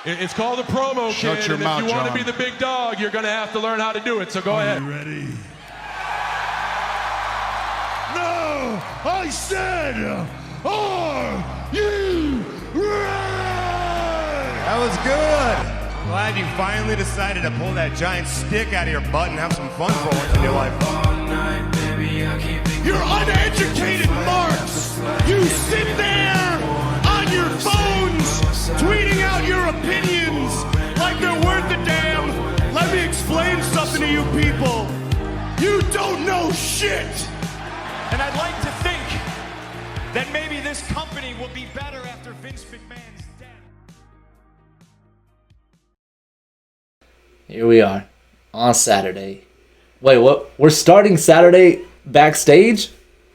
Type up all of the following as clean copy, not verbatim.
It's called a promo, Shut kid. your And mouth, if you want to John. be the big dog, you're going to have to learn how to do it. So go ahead. You ready? No! I said, are you ready? That was good. I'm glad you finally decided to pull that giant stick out of your butt and have some fun for once in your life. You're uneducated marks! You sit there on your phones tweeting out your opinions like they're worth a damn. Let me explain something to you people. You don't know shit! And I'd like to think that maybe this company will be better after Vince McMahon's death. Here we are on Saturday. Wait, what? We're starting Saturday backstage?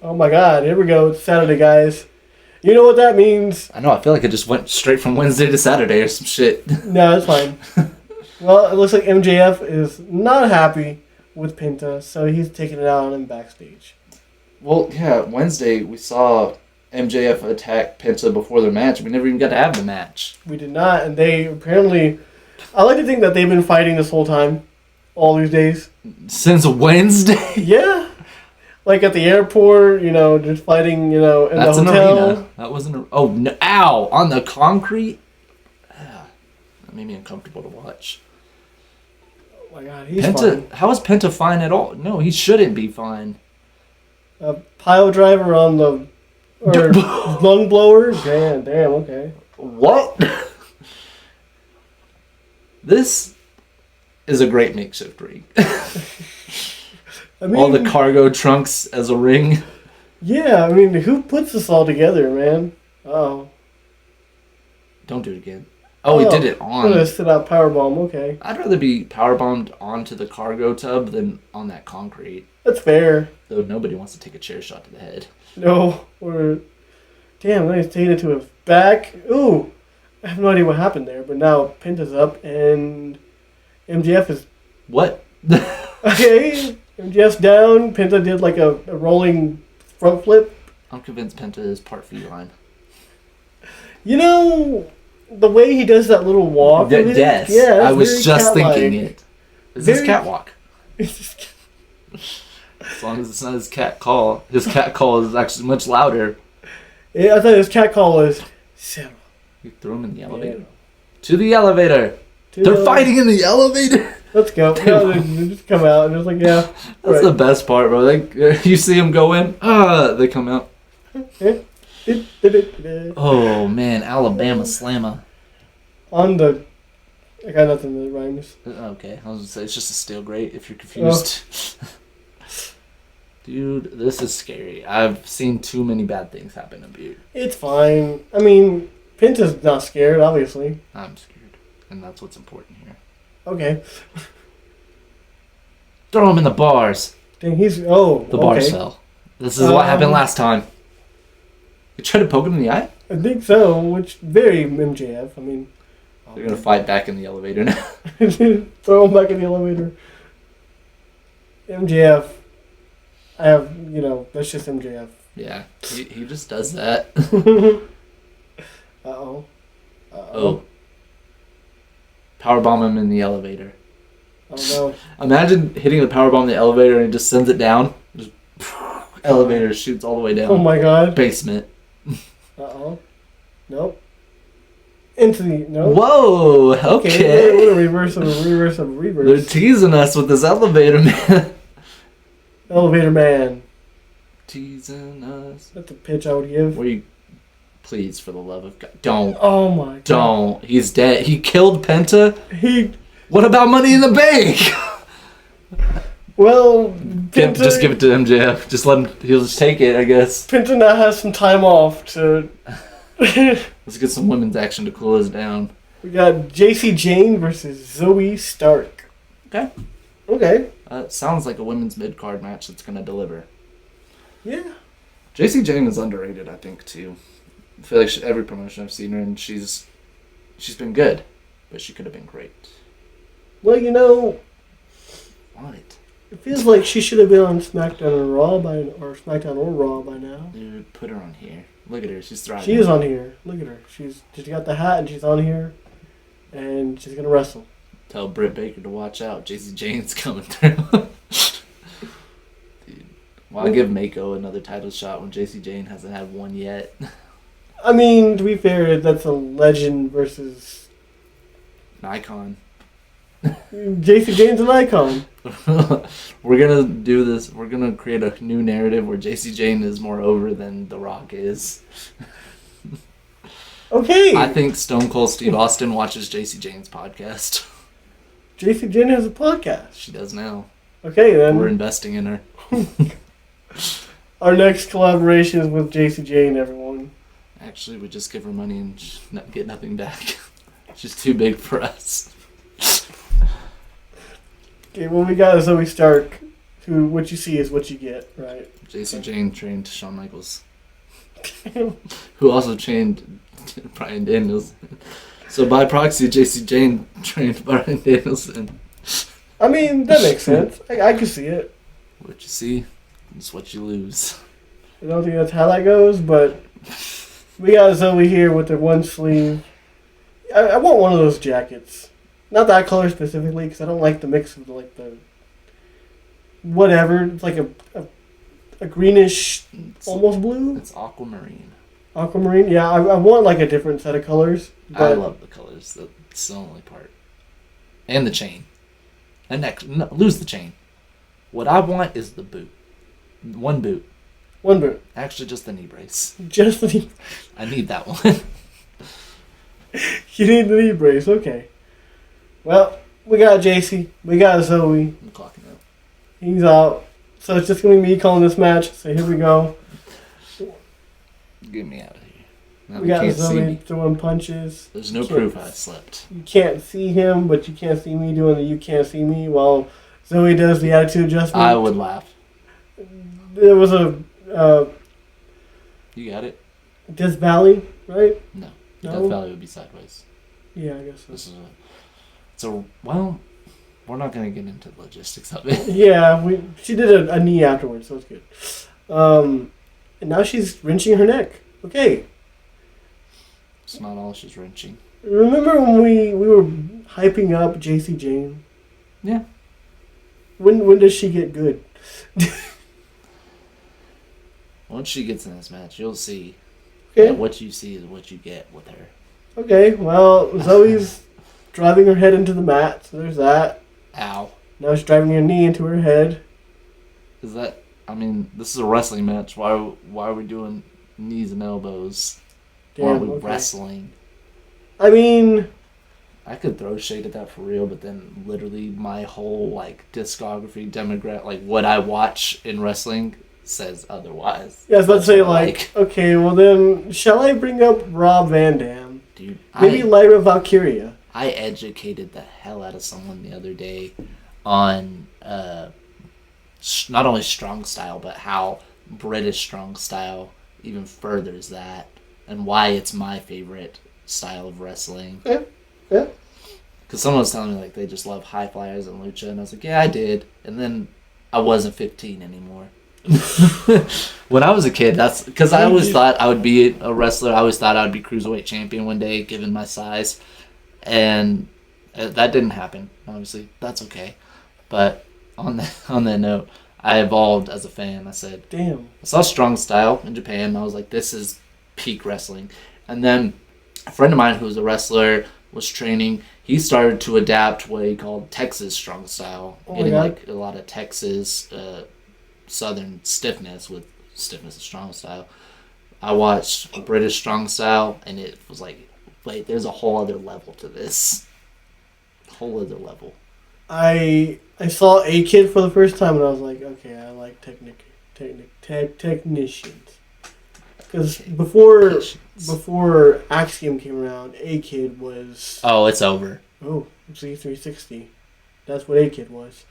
Oh my god, here we go. It's Saturday, guys. You know what that means? I know, I feel like it just went straight from Wednesday to Saturday or some shit. No, it's fine. Well, it looks like MJF is not happy with Penta, so he's taking it out on him backstage. Well, yeah, Wednesday we saw MJF attack Penta before their match. We never even got to have the match. We did not, and they apparently... I like to think that they've been fighting this whole time. All these days. Since Wednesday? Yeah. Like at the airport, just fighting, in That's the hotel. an arena. That wasn't a... Oh, no, ow! On the concrete? Ah, that made me uncomfortable to watch. Oh my god, he's Penta, fine. how is Penta fine at all? No, he shouldn't be fine. A pile driver on the... Or lung blower? Damn, okay. What? This is a great makeshift ring. I mean, all the cargo trunks as a ring. Yeah, I mean, who puts this all together, man? Oh. Don't do it again. Oh, he did it I'm on. gonna sit out powerbomb, okay. I'd rather be powerbombed onto the cargo tub than on that concrete. That's fair. Though nobody wants to take a chair shot to the head. No, or... Damn, then he's taking it to his back. Ooh! I have no idea what happened there, but now Penta's up and MJF is... What? Okay, MJF's down. Penta did like a rolling front flip. I'm convinced Penta is part feline. The way he does that little walk. Yes, yeah, I was just thinking it. Is this catwalk? As long as it's not his cat call. His cat call is actually much louder. Yeah, I thought his cat call was... Sarah. You threw him in the elevator. Yeah. To the elevator. To They're fighting in the elevator. Let's go. No, they just come out and it's like, yeah. That's the best part, bro. You see them go in. They come out. Oh man, Alabama Slammer. I got nothing that rhymes. Okay, I was gonna say it's just a steel grate if you're confused. Oh. Dude, this is scary. I've seen too many bad things happen to Butte. It's fine. I mean, Penta's not scared, obviously. I'm scared, and that's what's important here. Okay. Throw him in the bars. Dang, the bars fell. This is what happened last time. You tried to poke him in the eye? I think so, which very MJF. I mean, they're gonna fight back in the elevator now. Throw him back in the elevator. MJF. That's just MJF. Yeah, he just does that. Uh-oh. Oh. Powerbomb him in the elevator. Oh no. Imagine hitting the powerbomb in the elevator and it just sends it down. Just elevator shoots all the way down. Oh my god. Basement. Uh-oh. Nope. Into the... Nope. Whoa, okay. What a reverse of a reverse of a reverse. They're teasing us with this elevator man. Elevator man. Teasing us. That's a pitch I would give. Please, for the love of God, don't. Oh my god. Don't. He's dead. He killed Penta? He... What about Money in the Bank? Well, Penta... Just give it to MJF. He'll just take it, I guess. Penta now has some time off to... Let's get some women's action to cool us down. We got JC Jane versus Zoe Stark. Okay. Sounds like a women's mid-card match that's going to deliver. Yeah. JC Jane is underrated, I think, too. I feel like every promotion I've seen her in, she's been good, but she could have been great. Well, What? it feels like she should have been on SmackDown or Raw or SmackDown or Raw by now. Dude, put her on here. Look at her, she's thriving. She is on here. Look at her. She's got the hat and she's on here. and she's gonna wrestle. Tell Britt Baker to watch out. JC Jane's coming through. Dude, why give Mako another title shot when JC Jane hasn't had one yet? I mean, to be fair, that's a legend versus An icon. JC Jane's an icon. We're gonna do this. We're gonna create a new narrative where JC Jane is more over than The Rock is. Okay. I think Stone Cold Steve Austin watches JC Jane's podcast. JC Jane has a podcast. She does now. Okay, then. We're investing in her. Our next collaboration is with JC Jane, everyone. Actually, we just give her money and get nothing back. She's too big for us. Okay, well, we got Zoe Stark, who what you see is what you get, right? JC Jane trained Shawn Michaels, who also trained Bryan Danielson. So by proxy, JC Jane trained Bryan Danielson. I mean, that makes sense. I can see it. What you see is what you lose. I don't think that's how that goes, but we got Zoe here with the one sleeve. I want one of those jackets. Not that color specifically, because I don't like the mix of the whatever. It's like a greenish, almost blue. It's aquamarine. Aquamarine. Yeah, I want like a different set of colors. I But love the colors. That's the only part. And the chain. And lose the chain. What I want is the boot. One boot. one boot. Actually, just the knee brace. Just the I need that one. you need the knee brace. Okay. Well, we got JC. We got Zoe. I'm clocking out. He's out. So it's just going to be me calling this match. So here we go. Get me out of here. Now We they got can't see Zoe me. throwing punches. There's no Can't- proof I slept. You can't see him, but you can't see me doing the you can't see me while Zoe does the attitude adjustment. I would laugh. There was a You got it? Death Valley, right? No. No? Death Valley would be sideways. Yeah, I guess so. This is well, we're not going to get into the logistics of it. Yeah, she did a knee afterwards, so it's good. And now she's wrenching her neck. Okay. It's not all she's wrenching. Remember when we were hyping up JC Jane? Yeah. When does she get good? Once she gets in this match, you'll see Okay. that what you see is what you get with her. Okay, well, Zoe's driving her head into the mat, so there's that. Ow. Now she's driving her knee into her head. Is that... I mean, this is a wrestling match. Why are we doing knees and elbows? Why are Damn, we okay. wrestling? I mean, I could throw shade at that for real, but then literally my whole discography, demographic, what I watch in wrestling says otherwise. yeah, I was about to That's say, what I okay, well then, shall I bring up Rob Van Dam? Dude, Maybe Lyra Valkyria. I educated the hell out of someone the other day on not only strong style, but how British strong style even furthers that, and why it's my favorite style of wrestling. Yeah, yeah. Because someone was telling me they just love high flyers and lucha, and I was like, yeah, I did. And then I wasn't 15 anymore. When I was a kid, that's because I always thought I would be a wrestler. I always thought I would be cruiserweight champion one day, given my size, and that didn't happen. Obviously, that's okay. But on that note, I evolved as a fan. I said, Damn. I saw strong style in Japan, and I was like, this is peak wrestling. And then a friend of mine who was a wrestler was training. He started to adapt what he called Texas strong style, Oh my getting God. a lot of Texas southern stiffness with stiffness of strong style. I watched British strong style, and it was like, wait, there's a whole other level to this. Whole other level. I saw A Kid for the first time, and I was like, okay, I like technicians. Because before Axiom came around, A Kid was Oh, it's over. Z360. That's what A Kid was.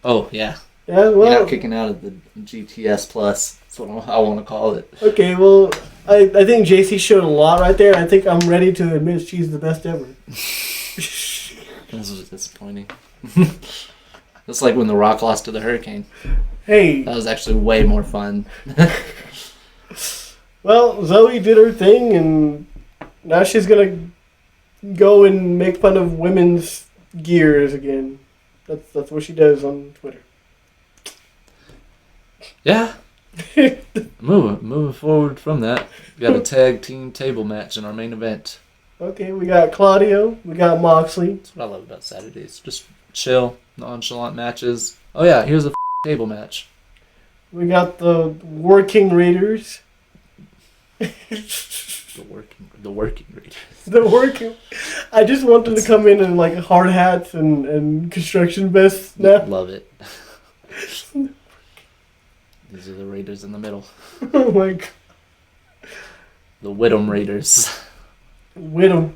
Oh, yeah. Yeah, You're well, not kicking out of the GTS Plus. That's what I want to call it. okay, well, I think JC showed a lot right there. I think I'm ready to admit she's the best ever. This was disappointing. It's like when The Rock lost to the Hurricane. Hey, That was actually way more fun. well, Zoe did her thing, and Now she's gonna go and make fun of women's gears again. That's what she does on Twitter. Yeah. Moving forward from that, we got a tag team table match in our main event. Okay, we got Claudio, we got Moxley. That's what I love about Saturdays. Just chill, nonchalant matches. Oh yeah, here's a table match. We got the Working Raiders. The working Raiders. The Working. I just want them to come in like hard hats and construction vests now. Love it. These are the Raiders in the middle. Oh my god. The WitM Raiders. With them.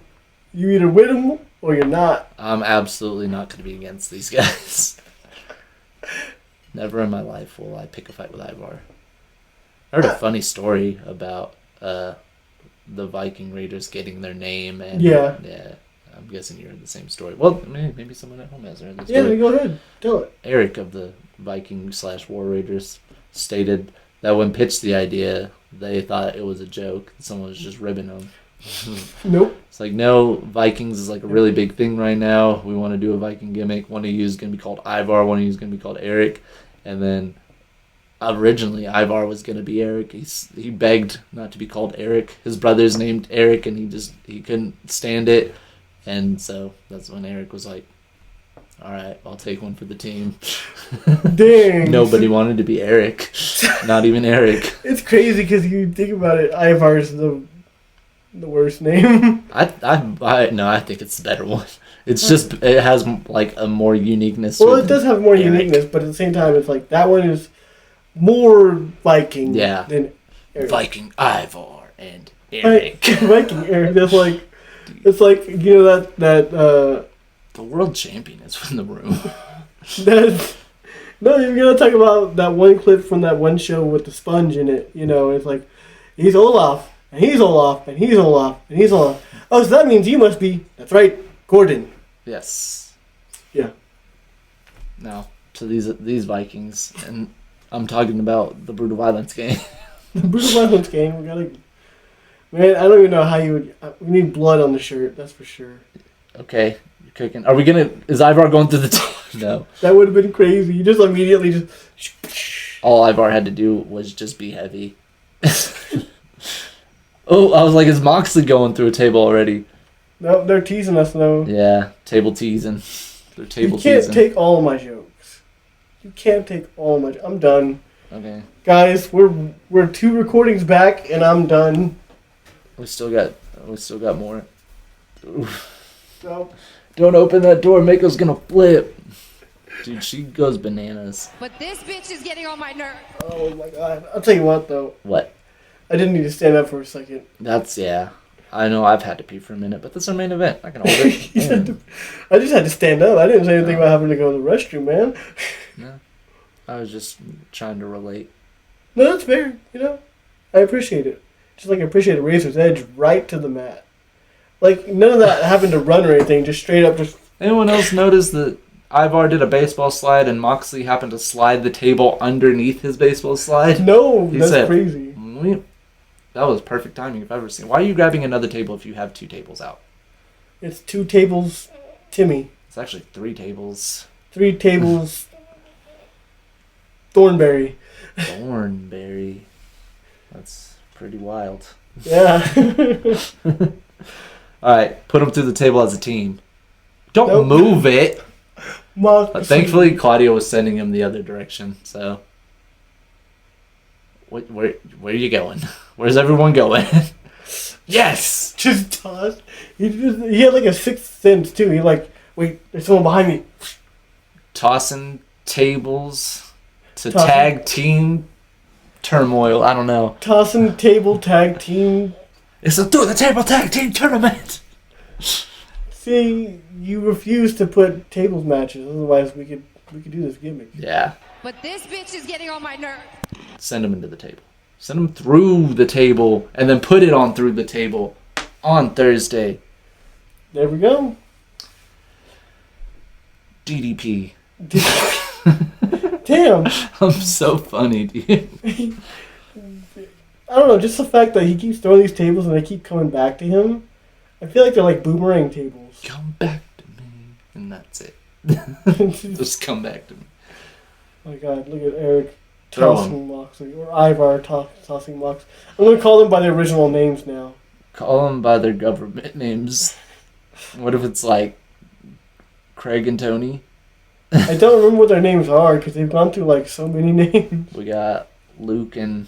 You either with them or you're not. I'm absolutely not going to be against these guys. Never in my life will I pick a fight with Ivar. I heard a funny story about the Viking Raiders getting their name. And Yeah. I'm guessing you heard the same story. Well, maybe someone at home has heard the story. Yeah, go ahead. Tell it. Eric of the Viking/War Raiders stated that when pitched the idea, they thought it was a joke. Someone was just ribbing them. Nope. It's like, no, Vikings is like a really big thing right now. We want to do a Viking gimmick. One of you is going to be called Ivar. One of you is going to be called Eric. And then originally Ivar was going to be Eric. He begged not to be called Eric. His brother's named Eric, and he couldn't stand it. And so that's when Eric was like, all right, I'll take one for the team. Dang. Nobody wanted to be Eric. Not even Eric. It's crazy because you think about it, Ivar's the worst name. I think it's the better one. It's just, it has like a more uniqueness. Well, it does have more uniqueness, but at the same time, it's like that one is more Viking than Eric. Viking Ivar and Eric. Viking Eric. That's like, it's like, you know that the world champion is in the room. No, you're gonna talk about that one clip from that one show with the sponge in it. You know, it's like he's Olaf, and he's Olaf, and he's Olaf, and he's Olaf. Oh, so that means you must be. That's right, Gordon. Yes. Yeah. Now to these Vikings, and I'm talking about the Brutal Violence gang. The Brutal Violence gang. We gotta. Man, I don't even know how you would. We need blood on the shirt. That's for sure. Okay, you're cooking. Are we gonna? Is Ivar going through the? No. That would have been crazy. You just immediately just. All Ivar had to do was just be heavy. Oh, I was like, is Moxley going through a table already? No, they're teasing us though. Yeah, table teasing. They're table teasing. You can't take all of my jokes. You can't take all of my. I'm done. Okay. Guys, we're 2 recordings back, and I'm done. We still got more. So. Don't open that door. Mako's gonna flip. Dude, she goes bananas. But this bitch is getting on my nerves. Oh my god. I'll tell you what though. What? I didn't need to stand up for a second. Yeah. I know I've had to pee for a minute, but that's our main event. I can hold it. I just had to stand up. I didn't say anything about having to go to the restroom, man. No. I was just trying to relate. No, that's fair. You know, I appreciate it. Just like I appreciate a Razor's Edge right to the mat. Like, none of that having to run or anything. Just straight up just... Anyone else notice that Ivar did a baseball slide and Moxley happened to slide the table underneath his baseball slide? No, He that's said, crazy. That was perfect timing if I've ever seen. Why are you grabbing another table if you have 2 tables out? It's 2 tables, Timmy. It's actually 3 tables. 3 tables, Thornberry. Thornberry. That's pretty wild. Yeah. Alright, put them through the table as a team. Don't move it! But thankfully, Claudio was sending him the other direction, so... Where are you going? Where's everyone going? Yes! Just tossed. He had like a 6th sense, too. He like, wait, there's someone behind me. Tossing tables to tag team turmoil. I don't know. Tossing table tag team. It's a through the table tag team tournament. See, you refuse to put tables matches. Otherwise, we could do this gimmick. Yeah. But this bitch is getting on my nerves. Send him into the table. Send him through the table and then put it on through the table on Thursday. There we go. DDP. Damn. I'm so funny, dude. I don't know, just the fact that he keeps throwing these tables and they keep coming back to him. I feel like they're like boomerang tables. Come back to me, and that's it. Just come back to me. Oh my God, look at Eric Throw tossing Moxley, or Ivar tossing Moxley. I'm gonna call them by their original names now. Call them by their government names. What if it's like Craig and Tony? I don't remember what their names are because they've gone through like so many names. We got Luke and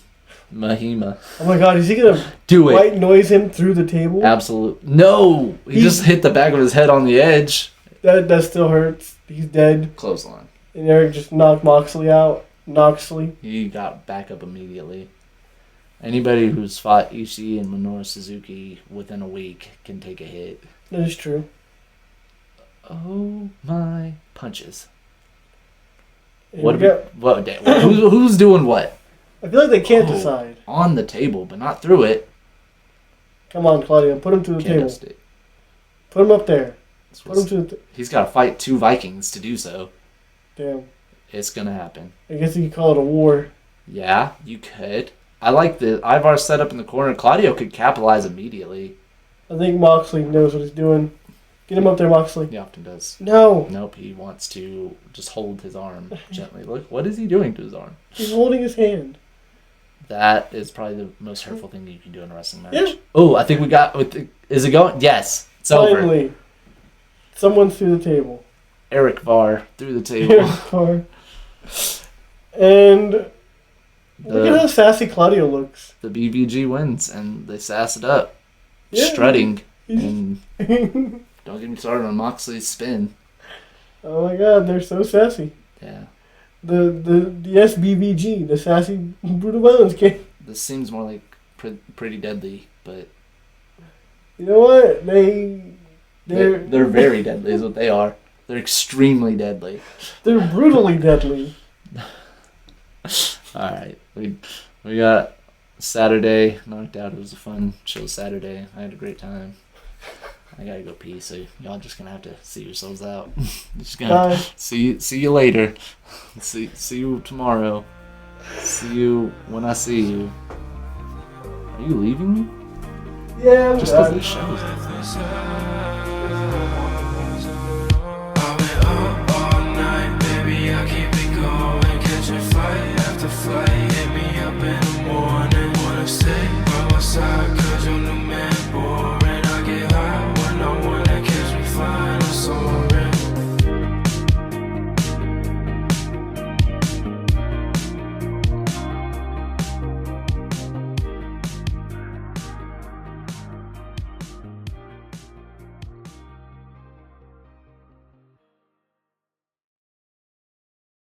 Mahima. Oh my God, is he gonna Do it. white noise him through the table? Absolute. No! He just hit the back of his head on the edge. That still hurts. He's dead. Clothesline. And Eric just knocked Moxley out. Noxley. He got back up immediately. Anybody who's fought Ishii and Minoru Suzuki within a week can take a hit. That is true. Oh my punches. And What? we got- Who's doing what? I feel like they can't decide. On the table, but not through it. Come on, Claudio. Put him through the table. Stick. Put him up there. This Put him was- through the... He's got to fight 2 Vikings to do so. Damn. It's gonna happen. I guess you could call it a war. Yeah, you could. I like the Ivar set up in the corner. Claudio could capitalize immediately. I think Moxley knows what he's doing. Get him up there, Moxley. He often does. No. Nope, he wants to just hold his arm gently. Look, what is he doing to his arm? He's holding his hand. That is probably the most hurtful thing you can do in a wrestling match. Yeah. Oh, I think we got... Is it going? Yes. It's over. Finally. Someone's through the table. Eric Var through the table. And look at how sassy Claudio looks. The BVG wins, and they sass it up. Yeah. Strutting. And don't get me started on Moxley's spin. Oh my God, they're so sassy. Yeah. The SBVG, the sassy brutal violence game. This seems more like pretty deadly, but You know what? They're very deadly is what they are. They're extremely deadly. they're brutally deadly. All right, we got Saturday knocked out. It was a fun, chill Saturday. I had a great time. I gotta go pee, so y'all just gonna have to see yourselves out. Just gonna Bye. see you later. See you tomorrow. See you when I see you. Are you leaving me? Yeah, I'm Just because done. the show's I've been up all night, baby, I keep it going, catching flight after flight.